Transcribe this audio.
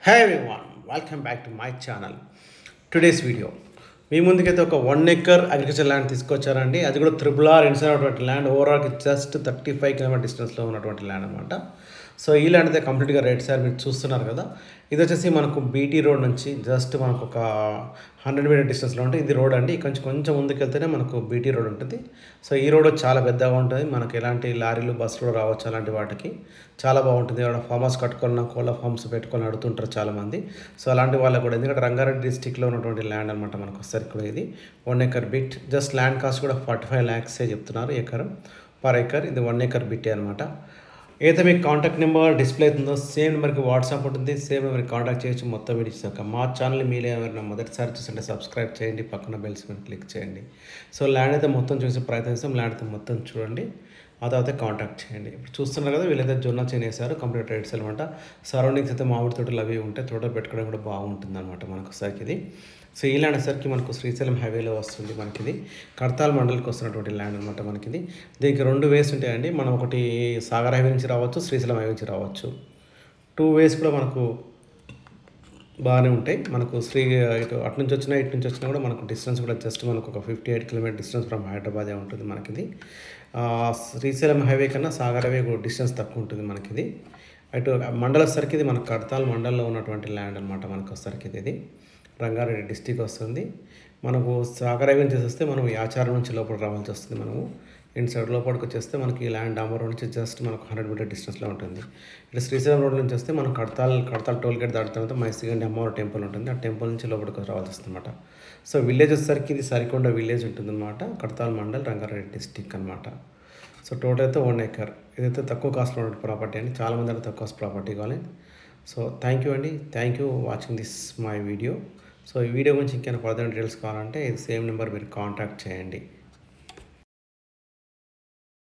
Hey everyone, welcome back to my channel. Today's video మీ ముందుకైతే ఒక 1 acre agriculture land తీసుకొచ్చారండి. అది కూడా త్రిబుల్ ఆర్ ఇన్సైడ్ ఉన్నటువంటి ల్యాండ్, ఓవరాల్కి జస్ట్ 35 కిలోమీటర్ డిస్టెన్స్లో ఉన్నటువంటి ల్యాండ్ అనమాట. సో ఈ ల్యాండ్ అయితే కంప్లీట్గా రైట్ సైడ్ మీరు చూస్తున్నారు కదా. ఇది వచ్చేసి మనకు బీటీ రోడ్ నుంచి జస్ట్ మనకు ఒక 100 మీటర్ డిస్టెన్స్లో ఉంటుంది. ఇది రోడ్ అండి. ఇక్కడ కొంచెం ముందుకు వెళ్తేనే మనకు బీటీ రోడ్ ఉంటుంది. సో ఈ రోడ్ చాలా పెద్దగా ఉంటుంది. మనకు ఎలాంటి లారీలు బస్సులు రావచ్చు అలాంటి వాటికి చాలా బాగుంటుంది. ఎవరైనా ఫామ్ హౌస్ కట్టుకోవాలన్నా, కోళ్ళ ఫార్మ్స్ పెట్టుకొని అడుగుతుంటారు చాలామంది. సో అలాంటి వాళ్ళకు కూడా, ఎందుకంటే రంగారెడ్డి డిస్టిక్లో ఉన్నటువంటి ల్యాండ్ అనమాట మనకు ఒకసారి కూడా. ఇది 1 acre bit, just land cost కూడా 45 lakhs చెప్తున్నారు ఎకరం పర్ ఎకర్. ఇది 1 acre బిట్టే అనమాట. ఏదైతే మీకు కాంటాక్ట్ నెంబర్ డిస్ప్లే అవుతుందో సేమ్ నెంబర్కి వాట్సాప్ ఉంటుంది. సేమ్ నెంబర్కి కాంటాక్ట్ చేయొచ్చు. మొత్తం వీడియోస్ మా ఛానల్ మీరు ఎవరైనా మొదటిసారి చూస్తుంటే సబ్స్క్రైబ్ చేయండి, పక్కన బెల్స్ మీద క్లిక్ చేయండి. సో ల్యాండ్ అయితే మొత్తం చూసే ప్రయత్నం చేస్తాం. ల్యాండ్ అయితే మొత్తం చూడండి, ఆ తర్వాత కాంటాక్ట్ చేయండి. ఇప్పుడు చూస్తున్నారు కదా, వీళ్ళైతే జొన్న చేనేసారు, కంప్లీట్ రైట్స్ అనమాట. సరౌండింగ్స్ అయితే మామిడి తోటలు అవి ఉంటాయి. తోటలు పెట్టుకోవడం కూడా బాగుంటుంది అనమాట మనకు ఒకసారికి ఇది. సో ఈ ల్యాండ్ వచ్చేసరికి మనకు శ్రీశైలం హైవేలో వస్తుంది. మనకిది కడతాల్ మండలికి వస్తున్నటువంటి ల్యాండ్ అనమాట మనకిది. దీనికి 2 వేస్ ఉంటాయండి. మనం ఒకటి సాగర్ హైవే నుంచి రావచ్చు, శ్రీశైలం హైవే నుంచి రావచ్చు. 2 వేస్ కూడా మనకు బాగానే ఉంటాయి. మనకు ఇటు అటు నుంచి వచ్చినా ఇటు నుంచి వచ్చినా కూడా మనకు డిస్టెన్స్ కూడా జస్ట్ మనకు ఒక 58 కిలోమీటర్ డిస్టెన్స్ ఫ్రమ్ హైదరాబాదే ఉంటుంది మనకిది. శ్రీశైలం హైవే కన్నా సాగర్ హైవే డిస్టెన్స్ తక్కువ ఉంటుంది మనకిది. అటు మండలం వచ్చేసరికి ఇది మన కడతాల్ మండలంలో ఉన్నటువంటి ల్యాండ్ అనమాట మనకు వచ్చేసరికి ఇది రంగారెడ్డి డిస్టిక్ వస్తుంది. మనకు సాగర్ హైవే నుంచి వస్తే మనం యాచారం నుంచి లోపల రావాల్సి వస్తుంది. మనము ఇన్సైడ్ లోపలికి వచ్చేస్తే మనకి ఈ ల్యాండ్ డామర్ రోడ్ నుంచి జస్ట్ మనకు 100 మీటర్ డిస్టెన్స్లో ఉంటుంది. ఇటు శ్రీశైలం రోడ్ నుంచి వస్తే మనం కడతాల్ టోల్ గేట్ దాటిన తర్వాత మైసిగండి అమ్మవారి టెంపుల్ ఉంటుంది. ఆ టెంపుల్ నుంచి లోపలికి రావాల్సి వస్తుంది అనమాట. సో విలేజ్ వచ్చేసరికి ఇది సరికొండ విలేజ్ ఉంటుందన్నమాట. కడతాల్ మండల్ రంగారెడ్డి డిస్టిక్ అనమాట. సో టోటల్ అయితే 1 acre. ఇదైతే తక్కువ కాస్ట్లో ఉన్న ప్రాపర్టీ అండి. చాలామంది అంటే తక్కువ కాస్ట్ ప్రాపర్టీ కావాలి. సో థ్యాంక్ యూ అండి, thank you watching this my video. So ఈ వీడియో గురించి ఇంకేమైనా ఫర్దర్ డీటెయిల్స్ కావాలంటే ఇది సేమ్ నెంబర్ మీరు కాంటాక్ట్ చేయండి.